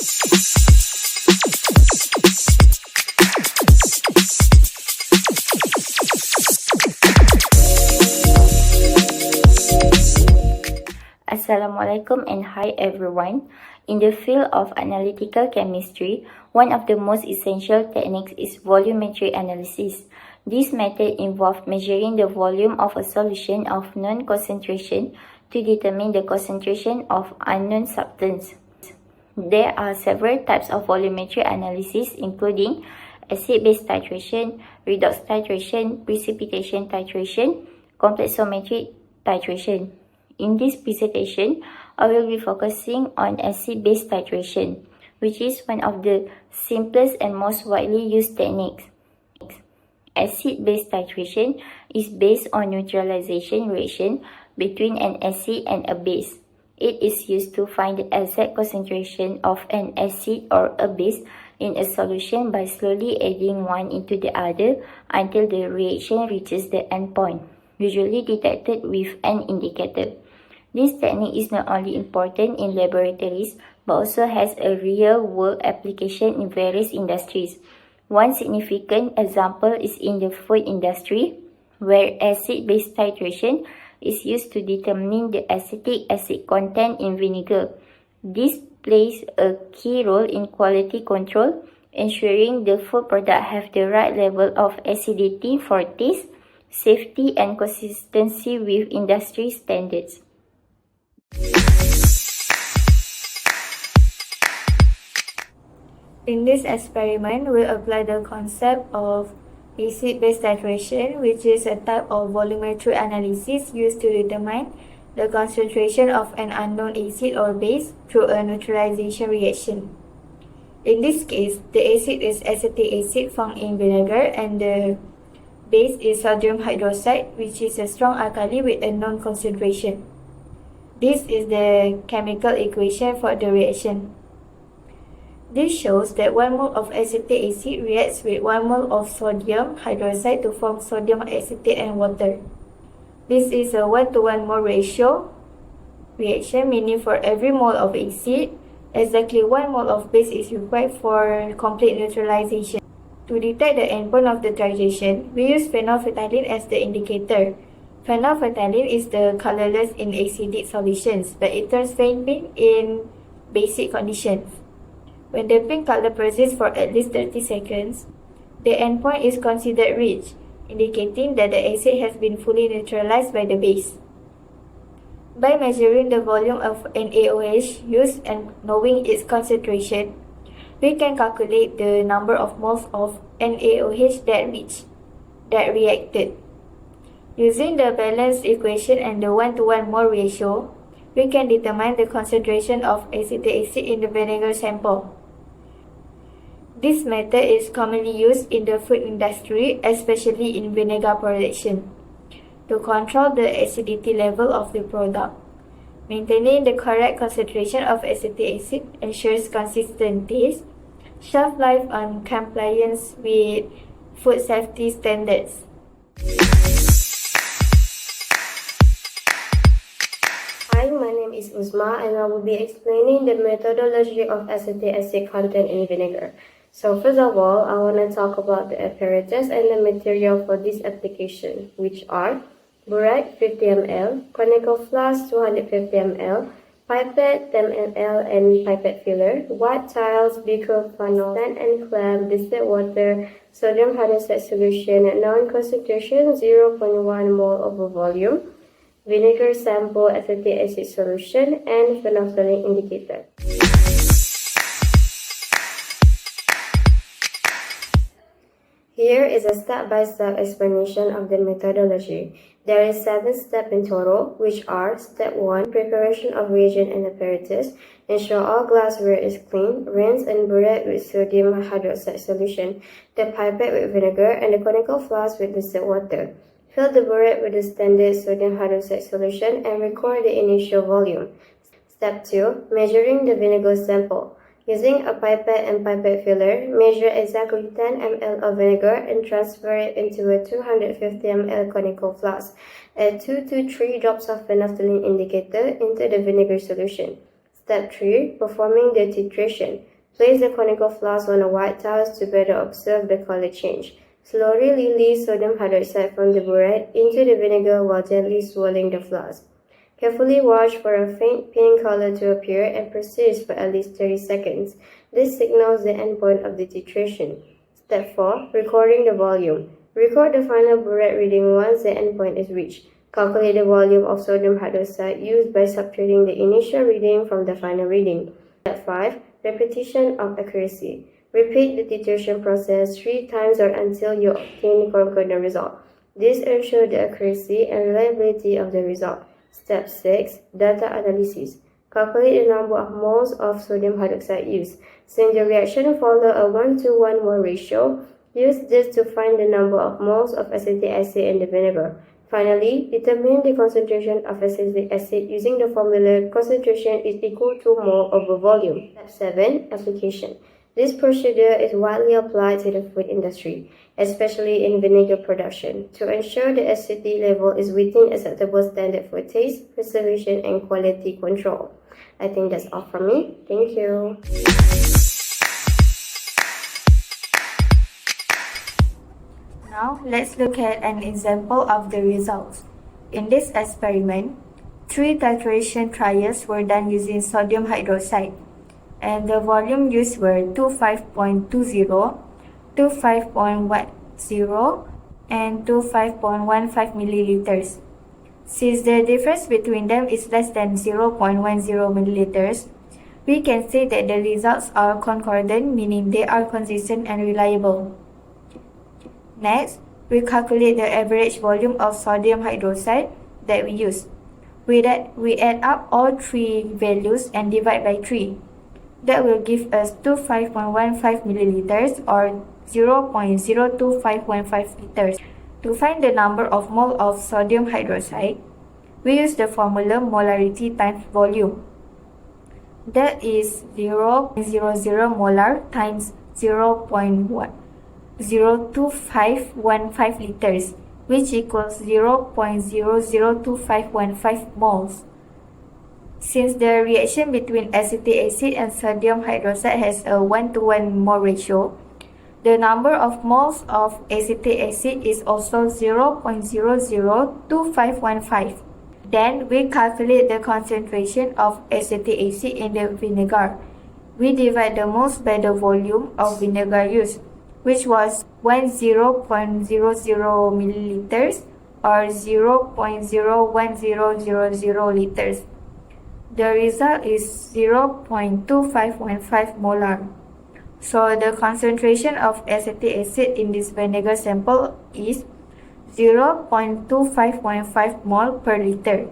Assalamualaikum and hi everyone. In the field of analytical chemistry, one of the most essential techniques is volumetric analysis. This method involves measuring the volume of a solution of known concentration to determine the concentration of unknown substance. There are several types of volumetric analysis including acid-base titration, redox titration, precipitation titration, complexometric titration. In this presentation, I will be focusing on acid-base titration, which is one of the simplest and most widely used techniques. Acid-base titration is based on neutralization reaction between an acid and a base. It is used to find the exact concentration of an acid or a base in a solution by slowly adding one into the other until the reaction reaches the endpoint, usually detected with an indicator. This technique is not only important in laboratories but also has a real-world application in various industries. One significant example is in the food industry, where acid-base titration is used to determine the acetic acid content in vinegar. This plays a key role in quality control, ensuring the food product have the right level of acidity for taste, safety, and consistency with industry standards. In this experiment, we'll apply the concept of acid-base titration, which is a type of volumetric analysis used to determine the concentration of an unknown acid or base through a neutralization reaction. In this case, the acid is acetic acid found in vinegar and the base is sodium hydroxide, which is a strong alkali with a known concentration. This is the chemical equation for the reaction. This shows that 1 mole of acetic acid reacts with 1 mole of sodium hydroxide to form sodium acetate and water. This is a 1-to-1 mole ratio reaction, meaning for every mole of acid, exactly 1 mole of base is required for complete neutralization. To detect the endpoint of the titration, we use phenolphthalein as the indicator. Phenolphthalein is the colorless in acidic solutions, but it turns faint pink in basic conditions. When the pink color persists for at least 30 seconds, the endpoint is considered reached, indicating that the acid has been fully neutralized by the base. By measuring the volume of NaOH used and knowing its concentration, we can calculate the number of moles of NaOH that reacted. Using the balanced equation and the 1-to-1 mole ratio, we can determine the concentration of acetic acid in the vinegar sample. This method is commonly used in the food industry, especially in vinegar production, to control the acidity level of the product. Maintaining the correct concentration of acetic acid ensures consistent taste, shelf life, and compliance with food safety standards. Hi, my name is Uzma and I will be explaining the methodology of acetic acid content in vinegar. So first of all, I want to talk about the apparatus and the material for this application, which are burette 50 ml, conical flask 250 ml, pipette 10 ml and pipette filler, white tiles, beaker, funnel, sand and clamp, distilled water, sodium hydroxide solution, known concentration 0.1 mole over volume, vinegar sample, acetic acid solution, and phenolphthalein indicator. Here is a step-by-step explanation of the methodology. There is 7 steps in total, which are: Step 1, preparation of reagent and apparatus. Ensure all glassware is clean. Rinse and burette with sodium hydroxide solution, the pipette with vinegar, and the conical flask with distilled water. Fill the burette with the standard sodium hydroxide solution and record the initial volume. Step 2, measuring the vinegar sample. Using a pipette and pipette filler, measure exactly 10 ml of vinegar and transfer it into a 250 ml conical flask. Add 2 to 3 drops of phenolphthalein indicator into the vinegar solution. Step 3, performing the titration. Place the conical flask on a white towel to better observe the color change. Slowly release sodium hydroxide from the burette into the vinegar while gently swirling the flask. Carefully watch for a faint pink color to appear and persist for at least 30 seconds. This signals the endpoint of the titration. Step 4. Recording the volume. Record the final burette reading once the endpoint is reached. Calculate the volume of sodium hydroxide used by subtracting the initial reading from the final reading. Step 5. Repetition of accuracy. Repeat the titration process 3 times or until you obtain concordant result. This ensures the accuracy and reliability of the result. Step 6. Data analysis. Calculate the number of moles of sodium hydroxide used. Since the reaction follows a 1:1 mole ratio, use this to find the number of moles of acetic acid in the vinegar. Finally, determine the concentration of acetic acid using the formula concentration is equal to mole over volume. Step 7. Application. This procedure is widely applied to the food industry, especially in vinegar production, to ensure the acidity level is within acceptable standard for taste, preservation, and quality control. I think that's all from me. Thank you. Now, let's look at an example of the results. In this experiment, 3 titration trials were done using sodium hydroxide, and the volume used were 25.20, 25.10, and 25.15 milliliters. Since the difference between them is less than 0.10 milliliters, we can say that the results are concordant, meaning they are consistent and reliable. Next, we calculate the average volume of sodium hydroxide that we use. We add up all 3 values and divide by 3. That will give us 25.15 milliliters or 0.02515 liters. To find the number of mole of sodium hydroxide, we use the formula molarity times volume. That is 0.00 molar times 0.02515 liters, which equals 0.002515 moles. Since the reaction between acetic acid and sodium hydroxide has a 1:1 mole ratio, the number of moles of acetic acid is also 0.002515. Then we calculate the concentration of acetic acid in the vinegar. We divide the moles by the volume of vinegar used, which was 10.00 milliliters or 0.01000 liters. The result is 0.2515 molar. So the concentration of acetic acid in this vinegar sample is 0.2515 mole per liter.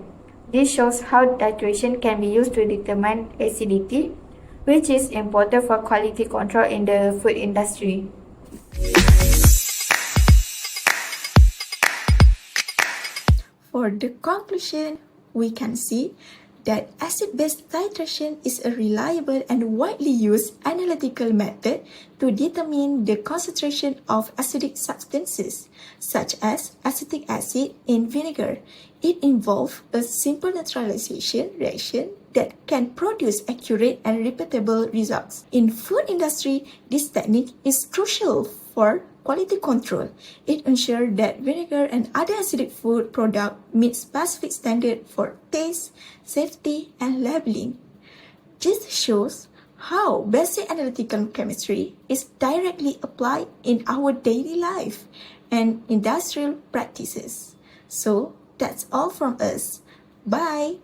This shows how titration can be used to determine acidity, which is important for quality control in the food industry. For the conclusion, we can see that acid-base titration is a reliable and widely used analytical method to determine the concentration of acidic substances, such as acetic acid in vinegar. It involves a simple neutralization reaction that can produce accurate and repeatable results. In food industry, this technique is crucial for quality control. It ensures that vinegar and other acidic food products meet specific standards for taste, safety, and labeling. This shows how basic analytical chemistry is directly applied in our daily life and industrial practices. So, that's all from us. Bye!